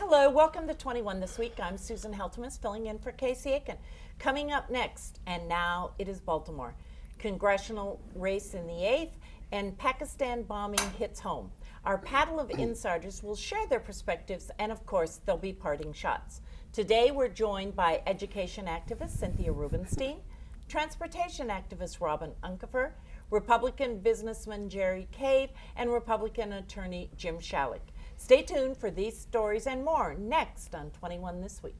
Hello, welcome to 21 This Week. I'm Susan Heltemes, filling in for Casey Aiken. Coming up next, and now it is Baltimore. Congressional race in the 8th, and Pakistan bombing hits home. Our paddle of insiders will share their perspectives, and of course, there'll be parting shots. Today, we're joined by education activist Cynthia Rubenstein, transportation activist Uncapher, Republican businessman Jerry Cave, and Republican attorney Jim Shalleck. Stay tuned for these stories and more next on 21 This Week.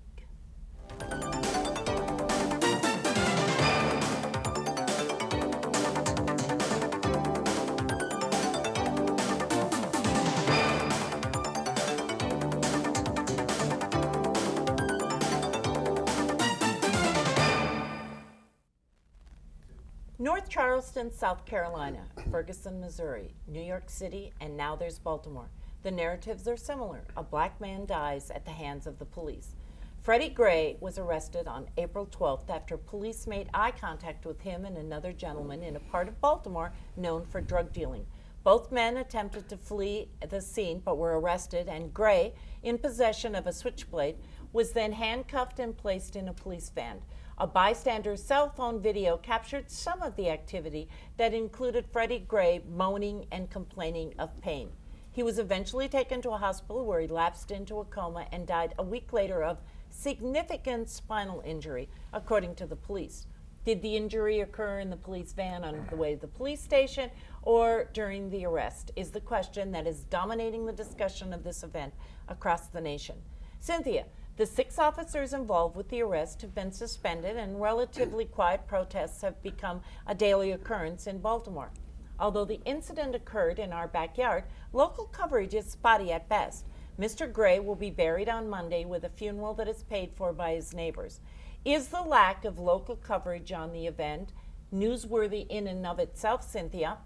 North Charleston, South Carolina, Ferguson, Missouri, New York City, and now there's Baltimore. The narratives are similar. A black man dies at the hands of the police. Freddie Gray was arrested on April 12th after police made eye contact with him and another gentleman in a part of Baltimore known for drug dealing. Both men attempted to flee the scene but were arrested, and Gray, in possession of a switchblade, was then handcuffed and placed in a police van. A bystander's cell phone video captured some of the activity that included Freddie Gray moaning and complaining of pain. He was eventually taken to a hospital where he lapsed into a coma and died a week later of significant spinal injury, according to the police. Did the injury occur in the police van on the way to the police station or during the arrest is the question that is dominating the discussion of this event across the nation. Cynthia, the 6 officers involved with the arrest have been suspended, and relatively quiet protests have become a daily occurrence in Baltimore. Although the incident occurred in our backyard, local coverage is spotty at best. Mr. Gray will be buried on Monday with a funeral that is paid for by his neighbors. Is the lack of local coverage on the event newsworthy in and of itself, Cynthia?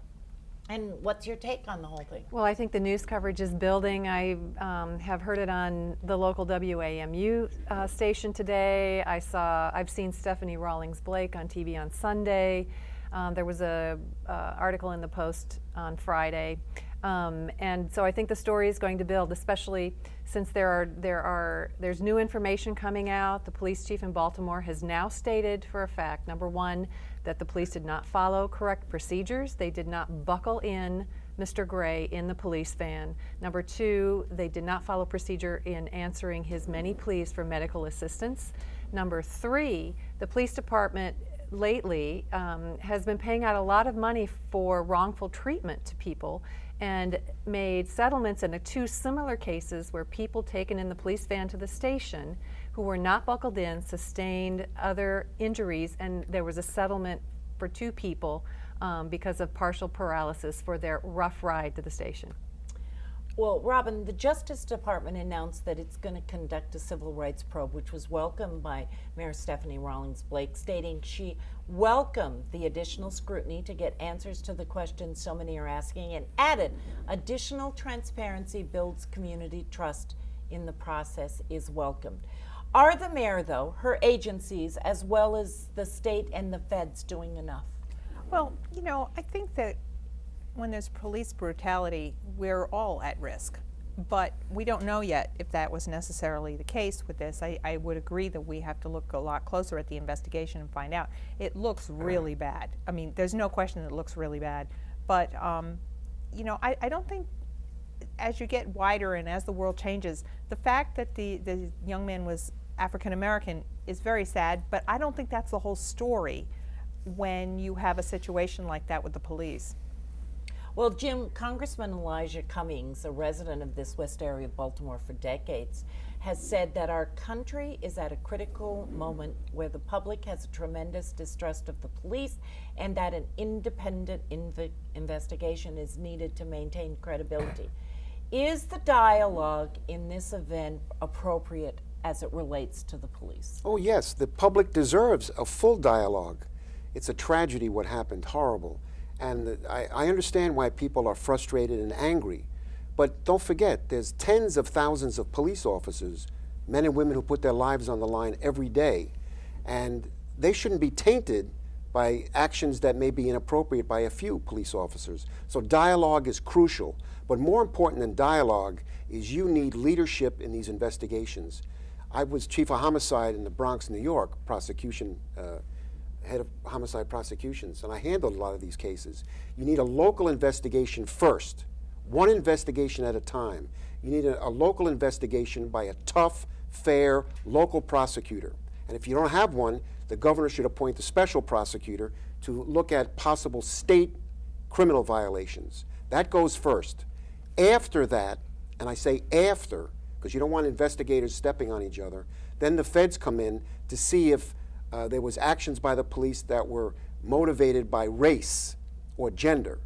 And what's your take on the whole thing? Well, I think the news coverage is building. I have heard it on the local WAMU station today. I've seen Stephanie Rawlings Blake on TV on Sunday. There was a article in the Post on Friday, and so I think the story is going to build, especially since there's new information coming out. The police chief in Baltimore has now stated for a fact, number one, that the police did not follow correct procedures. They did not buckle in Mr. Gray in the police van. Number two, they did not follow procedure in answering his many pleas for medical assistance. Number three, the police department lately has been paying out a lot of money for wrongful treatment to people and made settlements in 2 similar cases where people taken in the police van to the station who were not buckled in sustained other injuries, and there was a settlement for 2 people because of partial paralysis for their rough ride to the station. Well, Robin, the Justice Department announced that it's going to conduct a civil rights probe, which was welcomed by Mayor Stephanie Rawlings Blake, stating she welcomed the additional scrutiny to get answers to the questions so many are asking, and added additional transparency builds community trust in the process is welcomed. Are the mayor, though, her agencies, as well as the state and the feds, doing enough? Well, I think that when there's police brutality, we're all at risk. But we don't know yet if that was necessarily the case with this. I would agree that we have to look a lot closer at the investigation and find out. It looks really bad. I mean, there's no question that it looks really bad. But, I don't think as you get wider and as the world changes, the fact that the young man was African American is very sad, but I don't think that's the whole story when you have a situation like that with the police. Well, Jim, Congressman Elijah Cummings, a resident of this west area of Baltimore for decades, has said that our country is at a critical moment where the public has a tremendous distrust of the police and that an independent investigation is needed to maintain credibility. Is the dialogue in this event appropriate as it relates to the police? Oh, yes. The public deserves a full dialogue. It's a tragedy what happened, horrible. And I understand why people are frustrated and angry. But don't forget, there's tens of thousands of police officers, men and women who put their lives on the line every day. And they shouldn't be tainted by actions that may be inappropriate by a few police officers. So dialogue is crucial. But more important than dialogue is you need leadership in these investigations. I was chief of homicide in the Bronx, New York, head of homicide prosecutions, and I handled a lot of these cases. You need a local investigation first, one investigation at a time. You need a local investigation by a tough, fair, local prosecutor. And if you don't have one, the governor should appoint a special prosecutor to look at possible state criminal violations. That goes first. After that, and I say after, because you don't want investigators stepping on each other, then the feds come in to see if there was actions by the police that were motivated by race or gender.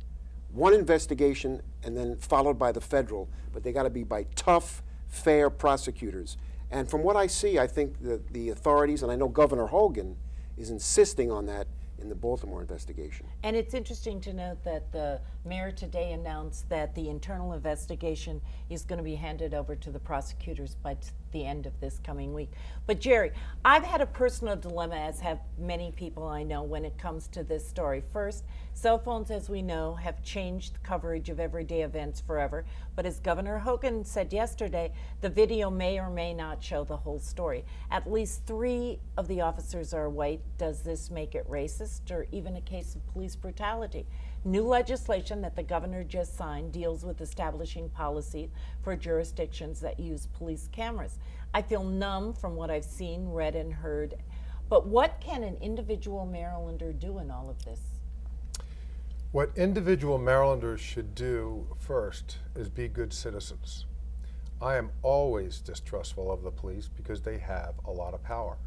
One investigation and then followed by the federal, but they got to be by tough, fair prosecutors. And from what I see, I think that the authorities, and I know Governor Hogan is insisting on that in the Baltimore investigation. And it's interesting to note that the mayor today announced that the internal investigation is going to be handed over to the prosecutors by the end of this coming week. But Jerry, I've had a personal dilemma, as have many people I know, when it comes to this story. First, cell phones, as we know, have changed the coverage of everyday events forever. But as Governor Hogan said yesterday, the video may or may not show the whole story. At least 3 of the officers are white. Does this make it racist or even a case of police brutality? New legislation that the governor just signed deals with establishing policy for jurisdictions that use police cameras. I feel numb from what I've seen, read, and heard. But what can an individual Marylander do in all of this? What individual Marylanders should do first is be good citizens. I am always distrustful of the police because they have a lot of power.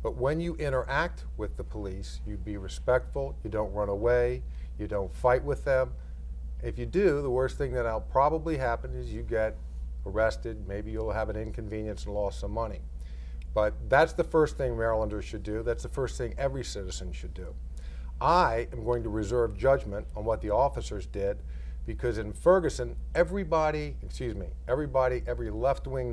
But when you interact with the police, you be respectful, you don't run away, you don't fight with them. If you do, the worst thing that'll probably happen is you get arrested, maybe you'll have an inconvenience and lost some money. But that's the first thing Marylanders should do. That's the first thing every citizen should do. I am going to reserve judgment on what the officers did because in Ferguson, every left-wing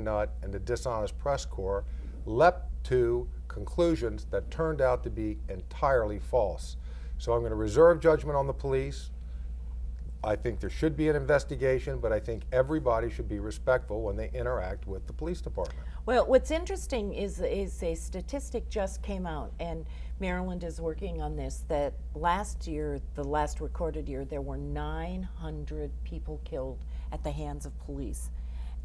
nut and the dishonest press corps leapt to conclusions that turned out to be entirely false. So I'm going to reserve judgment on the police. I think there should be an investigation, but I think everybody should be respectful when they interact with the police department. Well, what's interesting is a statistic just came out, and Maryland is working on this, that last year, the last recorded year, there were 900 people killed at the hands of police.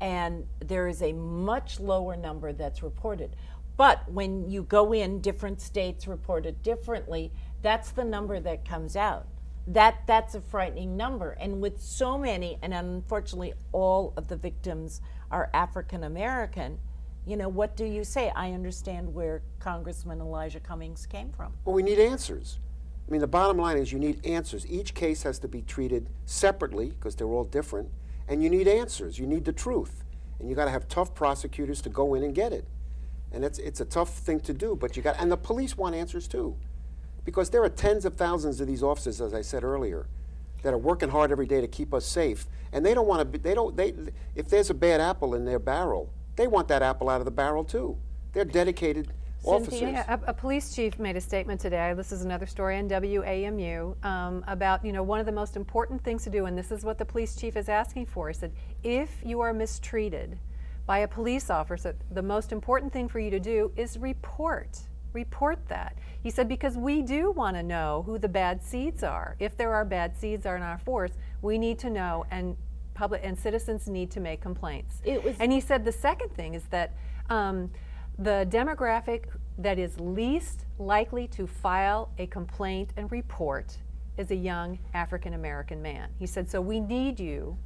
And there is a much lower number that's reported. But when you go in, different states report it differently. That's the number that comes out. That's a frightening number. And with so many, and unfortunately all of the victims are African American, you know, what do you say? I understand where Congressman Elijah Cummings came from. Well, we need answers. I mean, the bottom line is you need answers. Each case has to be treated separately because they're all different, and you need answers. You need the truth. And you got to have tough prosecutors to go in and get it. And it's a tough thing to do, but and the police want answers too. Because there are tens of thousands of these officers, as I said earlier, that are working hard every day to keep us safe. And they don't want to, if there's a bad apple in their barrel, they want that apple out of the barrel too. They're dedicated officers. Cynthia, a police chief made a statement today, this is another story on WAMU, about, you know, one of the most important things to do, and this is what the police chief is asking for. He said, if you are mistreated by a police officer, the most important thing for you to do is report that. He said, because we do want to know who the bad seeds are. If there are bad seeds in our force, we need to know, and public and citizens need to make complaints. And he said the second thing is that the demographic that is least likely to file a complaint and report is a young African American man. He said, so we need you.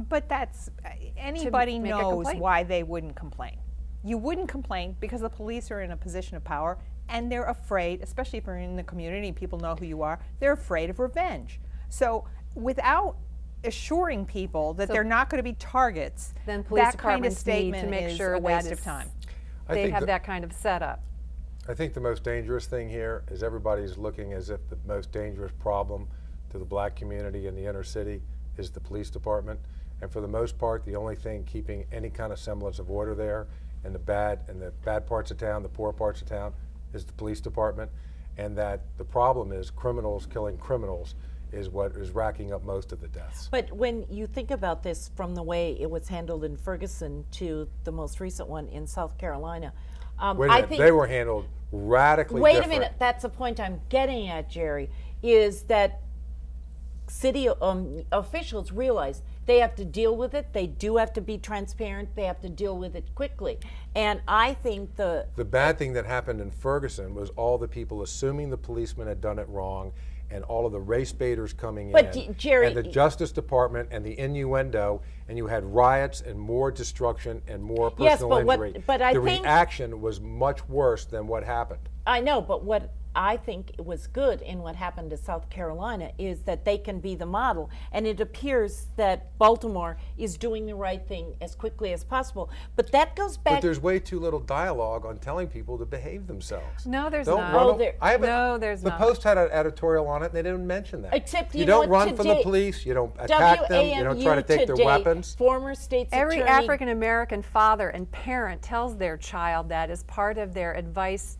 But that's, anybody knows why they wouldn't complain. You wouldn't complain because the police are in a position of power and they're afraid, especially if you're in the community, people know who you are, they're afraid of revenge. So without assuring people that they're not going to be targets, then police that kind of departments statement need to make is sure a waste that of time. They have that kind of setup. I think the most dangerous thing here is everybody's looking as if the most dangerous problem to the black community in the inner city is the police department. And for the most part, the only thing keeping any kind of semblance of order there in the bad parts of town, the poor parts of town, is the police department. and that the problem is criminals killing criminals is what is racking up most of the deaths. But when you think about this from the way it was handled in Ferguson to the most recent one in South Carolina, Wait a I minute, think they were handled radically wait different. a minute, that's the point I'm getting at, Jerry, is that city officials realize they have to deal with it. They do have to be transparent. They have to deal with it quickly. And I think The bad thing that happened in Ferguson was all the people assuming the policeman had done it wrong, and all of the race baiters coming But in, Jerry- and the Justice Department and the innuendo, and you had riots and more destruction and more Yes, personal but injury. but I the think- reaction was much worse than what happened. I know, but what I think was good in what happened to South Carolina is that they can be the model. And it appears that Baltimore is doing the right thing as quickly as possible. But that goes But back. there's way too little dialogue on telling people to behave themselves. No, there's Don't not. run Oh, a- there- I haven't- No, there's the not. Post had an editorial on it, and they didn't mention that. Except, you you know don't what, run from the today- police, you don't attack them, you don't try to take today, their weapons. Former state's Every attorney. African American father and parent tells their child that as part of their advice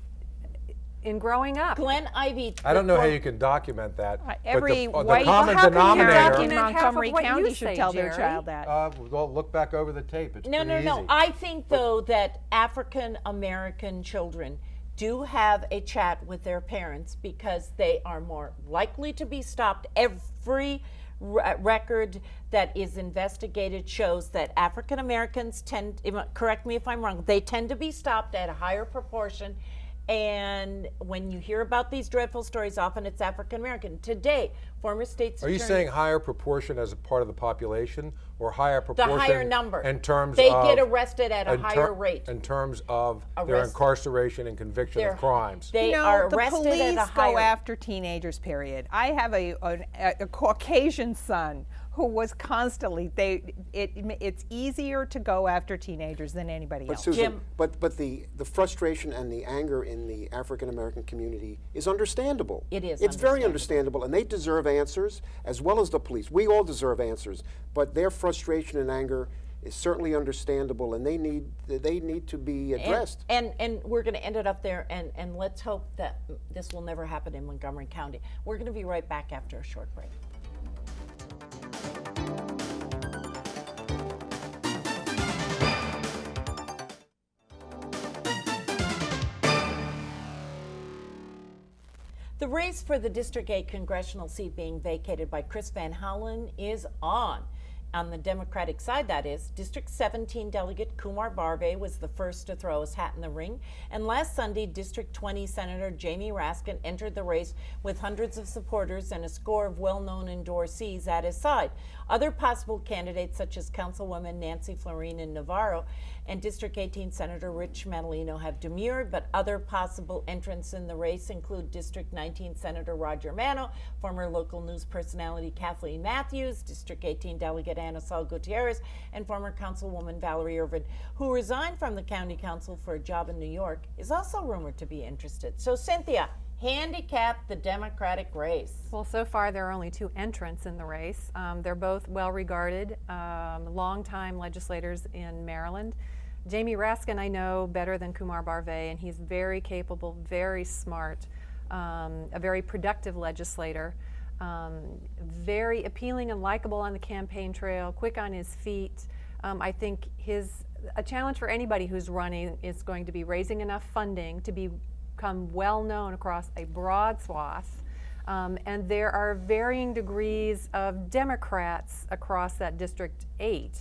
in growing up. Glenn Ivey. I don't know how the you can document that. but Every the white common How can you denominator. document in half of Montgomery what you County say, should tell their Jerry? child that. Well, look back over the tape. It's No, pretty no, easy. no. I think, though, that African American children do have a chat with their parents because they are more likely to be stopped. Every record that is investigated shows that African Americans tend, correct me if I'm wrong, they tend to be stopped at a higher proportion. And when you hear about these dreadful stories, often it's African American. Today, former state's Are you attorney. saying higher proportion as a part of the population, or higher The proportion higher number. in terms They of get arrested at a in higher rate. in terms of their Arrest- incarceration and conviction They're- of crimes? They You know, are the arrested police at a higher go after teenagers, period. I have a Caucasian son who was constantly, it's easier to go after teenagers than anybody But else. Susan, Jim? but the frustration and the anger in the African American community is understandable. It is It's very understandable. understandable, and they deserve answers as well as the police. We all deserve answers, but their frustration and anger is certainly understandable, and they need to be addressed. And we're going to end it up there, and let's hope that this will never happen in Montgomery County. We're going to be right back after a short break. The race for the District 8 congressional seat being vacated by Chris Van Hollen is on. On the Democratic side, that is, District 17 delegate Kumar BARVE was the first to throw his hat in the ring, and last Sunday, District 20 Senator Jamie Raskin entered the race with hundreds of supporters and a score of well-known endorsees at his side. Other possible candidates, such as Councilwoman Nancy Florine in Navarro and District 18 Senator Rich Madaleno, have demurred, but other possible entrants in the race include District 19 Senator Roger Mano, former local news personality Kathleen Matthews, District 18 Delegate Ana Sol Gutierrez, and former Councilwoman Valerie Irvin, who resigned from the County Council for a job in New York, is also rumored to be interested. So, Cynthia, handicap the Democratic race. Well, so far there are only two entrants in the race. They're both well-regarded, longtime legislators in Maryland. Jamie Raskin I know better than Kumar BARVE, and he's very capable, very smart, a very productive legislator, very appealing and likable on the campaign trail, quick on his feet. I think a challenge for anybody who's running is going to be raising enough funding to become well known across a broad swath. And there are varying degrees of Democrats across that District 8.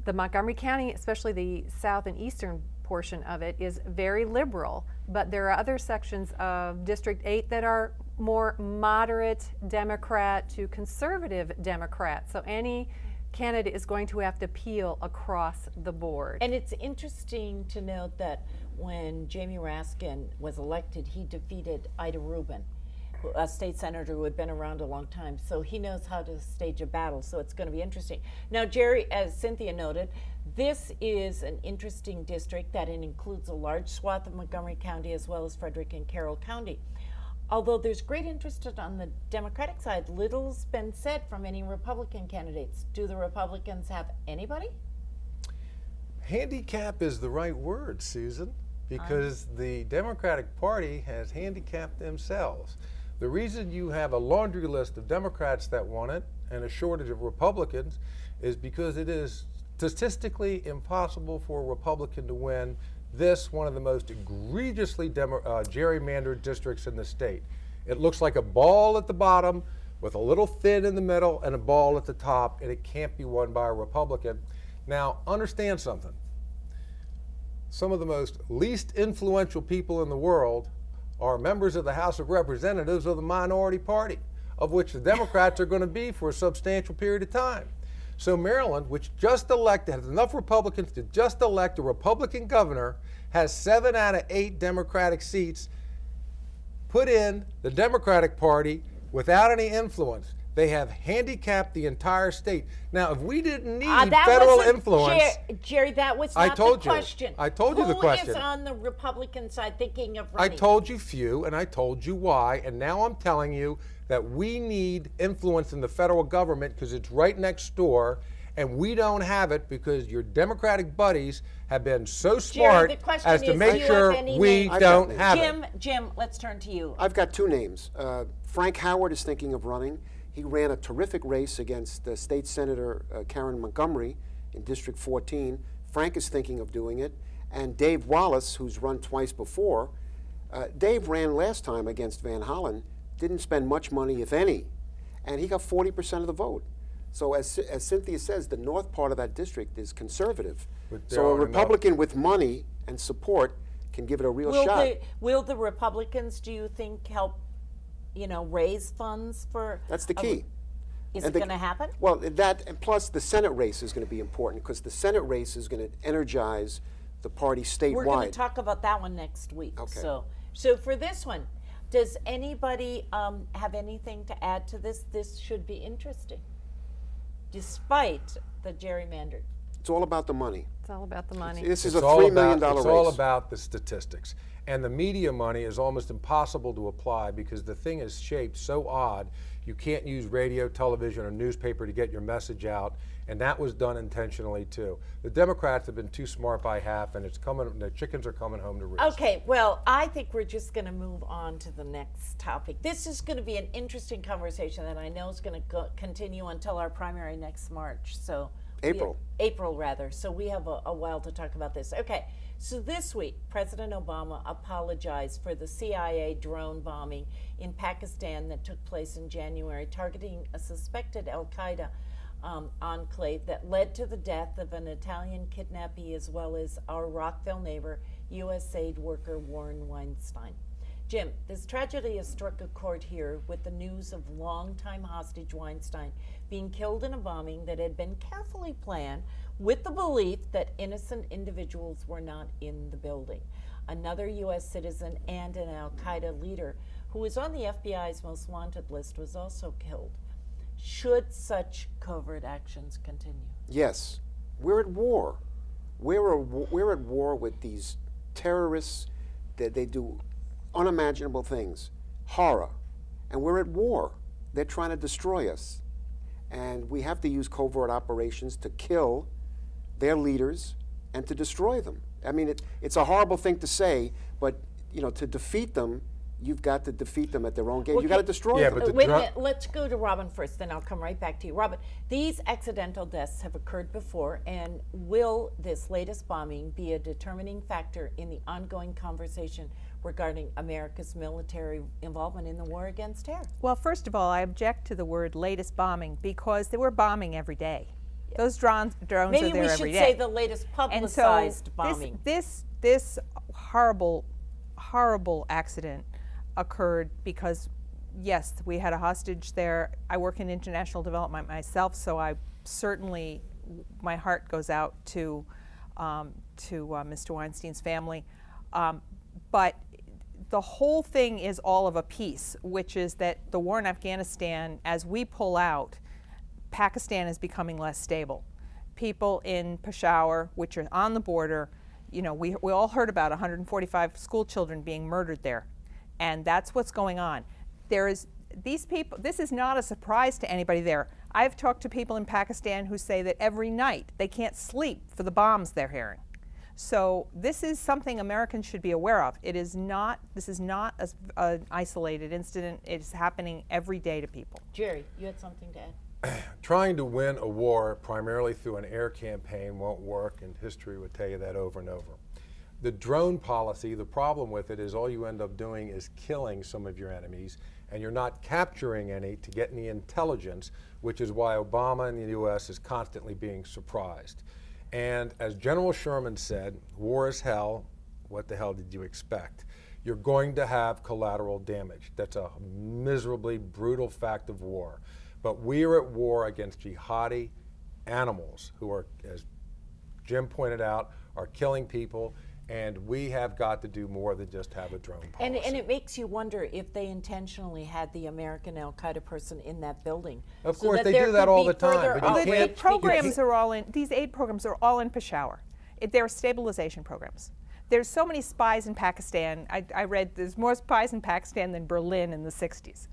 The Montgomery County, especially the south and eastern portion of it, is very liberal, but there are other sections of District 8 that are more moderate Democrat to conservative Democrat. So any candidate is going to have to peel across the board. And it's interesting to note that when Jamie Raskin was elected, he defeated Ida Rubin, a state senator who had been around a long time. So he knows how to stage a battle, so it's going to be interesting. Now, Jerry, as Cynthia noted, this is an interesting district that includes a large swath of Montgomery County as well as Frederick and Carroll County. Although there's great interest on the Democratic side, little's been said from any Republican candidates. Do the Republicans have anybody? Handicap is the right word, Susan, Because the Democratic Party has handicapped themselves. The reason you have a laundry list of Democrats that want it and a shortage of Republicans is because it is statistically impossible for a Republican to win this, one of the most egregiously gerrymandered districts in the state. It looks like a ball at the bottom with a little thin in the middle and a ball at the top, and it can't be won by a Republican. Now, understand something. Some of the most least influential people in the world are members of the House of Representatives of the minority party, of which the Democrats are going to be for a substantial period of time. So Maryland, which just elected, has enough Republicans to just elect a Republican governor, has 7 out of 8 Democratic seats. Put in the Democratic Party without any influence. They have handicapped the entire state. Now, if we didn't need federal influence, Jerry, that was not the question. I told you the question. Who is on the Republican side thinking of running? I told you few, and I told you why, and now I'm telling you that we need influence in the federal government because it's right next door, and we don't have it because your Democratic buddies have been so smart Jerry, the question as to is, make do you sure have any we names? don't have it. Jim, let's turn to you. I've got 2 names. Frank Howard is thinking of running. He ran a terrific race against State Senator Karen Montgomery in District 14. Frank is thinking of doing it. And Dave Wallace, who's run twice before, Dave ran last time against Van Hollen, didn't spend much money, if any, and he got 40% of the vote. So as Cynthia says, the north part of that district is conservative. So a Republican with money and support can give it a real shot. Will the Republicans, do you think, help raise funds for? That's the key. Is it going to happen? Well, that, and plus the Senate race is going to be important because the Senate race is going to energize the party statewide. We're going to talk about that one next week. Okay. So for this one, does anybody have anything to add to this? This should be interesting, despite the gerrymandered. It's all about the money. It's all about the money. This is a $3 million race. It's all about the statistics. And the media money is almost impossible to apply because the thing is shaped so odd. You can't use radio, television, or newspaper to get your message out, and that was done intentionally too. The Democrats have been too smart by half, and it's coming. The chickens are coming home to roost. Okay, well, I think we're just going to move on to the next topic. This is going to be an interesting conversation that I know is going to continue until our primary next March. So April rather. So we have a while to talk about this. Okay. So this week, President Obama apologized for the CIA drone bombing in Pakistan that took place in January, targeting a suspected al-Qaeda enclave that led to the death of an Italian kidnappee as well as our Rockville neighbor, USAID worker Warren Weinstein. Jim, this tragedy has struck a chord here with the news of longtime hostage Weinstein being killed in a bombing that had been carefully planned with the belief that innocent individuals were not in the building. Another U.S. citizen and an al-Qaeda leader who was on the FBI's most wanted list was also killed. Should such covert actions continue? Yes. We're at war. We're at war with these terrorists that they do unimaginable things, horror, and we're at war. They're trying to destroy us. And we have to use covert operations to kill their leaders and to destroy them. I mean, it's a horrible thing to say, but to defeat them, you've got to defeat them at their own game. You've got to destroy them. But wait a minute, let's go to Robin first, then I'll come right back to you. Robin, these accidental deaths have occurred before, and will this latest bombing be a determining factor in the ongoing conversation regarding America's military involvement in the war against terror? Well, first of all, I object to the word latest bombing because they were bombing every day. Those drones are there every day. Maybe we should say the latest publicized bombing. This horrible accident occurred because, yes, we had a hostage there. I work in international development myself, so I certainly, my heart goes out to Mr. Weinstein's family. But the whole thing is all of a piece, which is that the war in Afghanistan, as we pull out, Pakistan is becoming less stable. People in Peshawar, which are on the border, we all heard about 145 school children being murdered there. And that's what's going on. These people, this is not a surprise to anybody there. I've talked to people in Pakistan who say that every night they can't sleep for the bombs they're hearing. So this is something Americans should be aware of. This is not an isolated incident. It's happening every day to people. Jerry, you had something to add? Trying to win a war primarily through an air campaign won't work, and history would tell you that over and over. The drone policy, the problem with it is all you end up doing is killing some of your enemies, and you're not capturing any to get any intelligence, which is why Obama in the U.S. is constantly being surprised. And as General Sherman said, war is hell. What the hell did you expect? You're going to have collateral damage. That's a miserably brutal fact of war. But we are at war against jihadi animals who are, as Jim pointed out, are killing people, and we have got to do more than just have a drone policy. And it makes you wonder if they intentionally had the American Al-Qaeda person in that building. Of so course, that they there do that could all be the time, further but you outreach. can't- The programs are all in, these aid programs are all in Peshawar. They're stabilization programs. There's so many spies in Pakistan. I read there's more spies in Pakistan than Berlin in the 60s.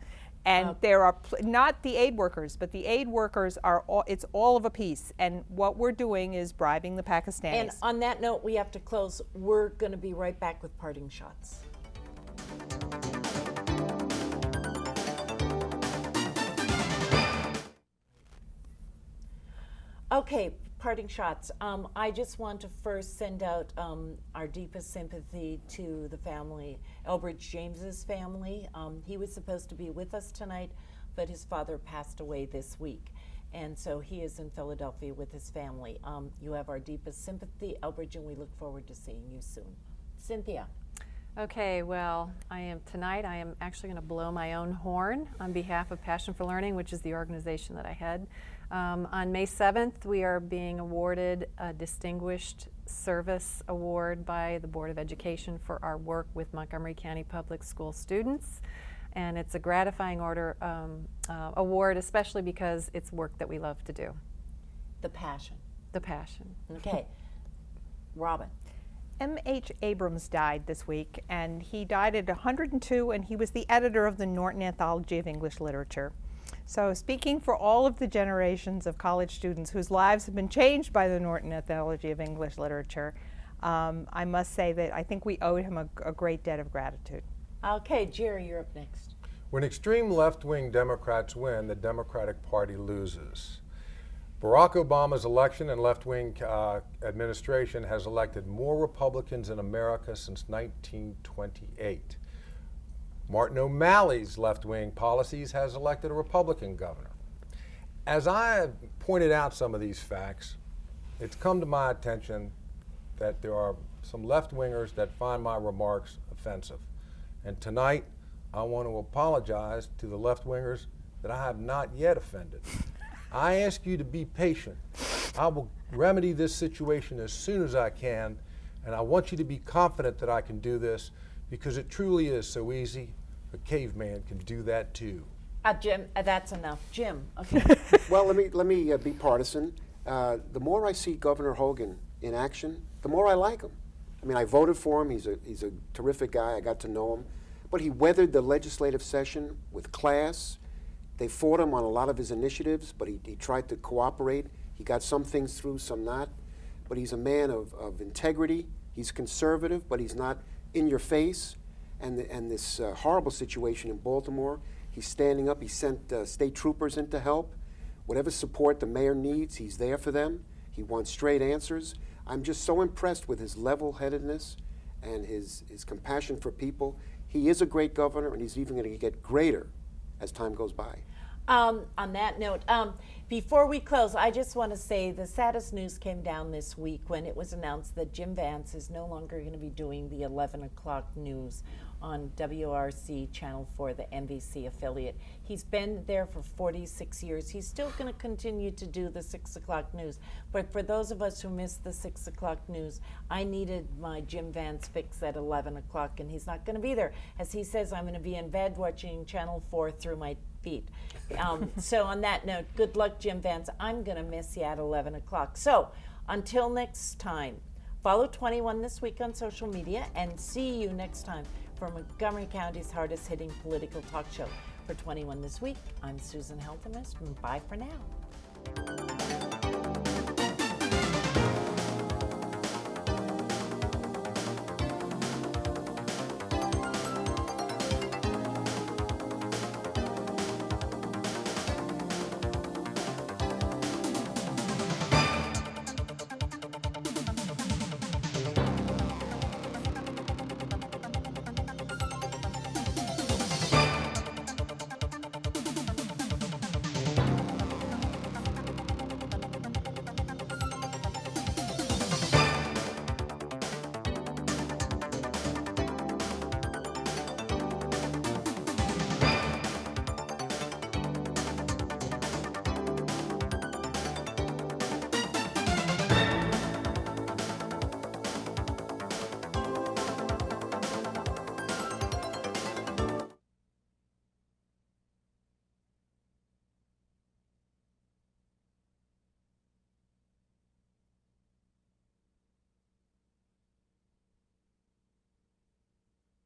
And there are, not the aid workers, but the aid workers are, it's all of a piece. And what we're doing is bribing the Pakistanis. And on that note, we have to close. We're going to be right back with parting shots. Okay, parting shots. I just want to first send out our deepest sympathy to the family, Elbridge James's family. He was supposed to be with us tonight, but his father passed away this week. And so he is in Philadelphia with his family. You have our deepest sympathy, Elbridge, and we look forward to seeing you soon. Cynthia. Okay, well, tonight I am actually going to blow my own horn on behalf of Passion for Learning, which is the organization that I head. On May 7th, we are being awarded a Distinguished Service Award by the Board of Education for our work with Montgomery County Public School students. And it's a gratifying award, especially because it's work that we love to do. The passion. The passion. Okay. Robin. M.H. Abrams died this week, and he died at 102, and he was the editor of the Norton Anthology of English Literature. So speaking for all of the generations of college students whose lives have been changed by the Norton Anthology of English Literature, I must say that I think we owe him a great debt of gratitude. Okay, Jerry, you're up next. When extreme left-wing Democrats win, the Democratic Party loses. Barack Obama's election and left-wing administration has elected more Republicans in America since 1928. Martin O'Malley's left-wing policies has elected a Republican governor. As I have pointed out some of these facts, it's come to my attention that there are some left-wingers that find my remarks offensive. And tonight, I want to apologize to the left-wingers that I have not yet offended. I ask you to be patient. I will remedy this situation as soon as I can, and I want you to be confident that I can do this because it truly is so easy. A caveman can do that too. Jim, that's enough. Jim, okay. Well, let me be partisan. The more I see Governor Hogan in action, the more I like him. I mean, I voted for him. He's a terrific guy. I got to know him. But he weathered the legislative session with class. They fought him on a lot of his initiatives, but he tried to cooperate. He got some things through, some not. But he's a man of integrity. He's conservative, but he's not in your face. And this horrible situation in Baltimore, he's standing up. He sent state troopers in to help. Whatever support the mayor needs, he's there for them. He wants straight answers. I'm just so impressed with his level-headedness and his compassion for people. He is a great governor, and he's even going to get greater as time goes by. On that note, before we close, I just want to say the saddest news came down this week when it was announced that Jim Vance is no longer going to be doing the 11 o'clock news on WRC Channel 4, the NBC affiliate. He's been there for 46 years. He's still going to continue to do the 6 o'clock news. But for those of us who missed the 6 o'clock news, I needed my Jim Vance fix at 11 o'clock, and he's not going to be there. As he says, I'm going to be in bed watching Channel 4 through my feet. So on that note, good luck, Jim Vance. I'm going to miss you at 11 o'clock. So until next time, follow 21 This Week on social media, and see you next time for Montgomery County's hardest hitting political talk show. For 21 This Week, I'm Susan Heltemes, and bye for now.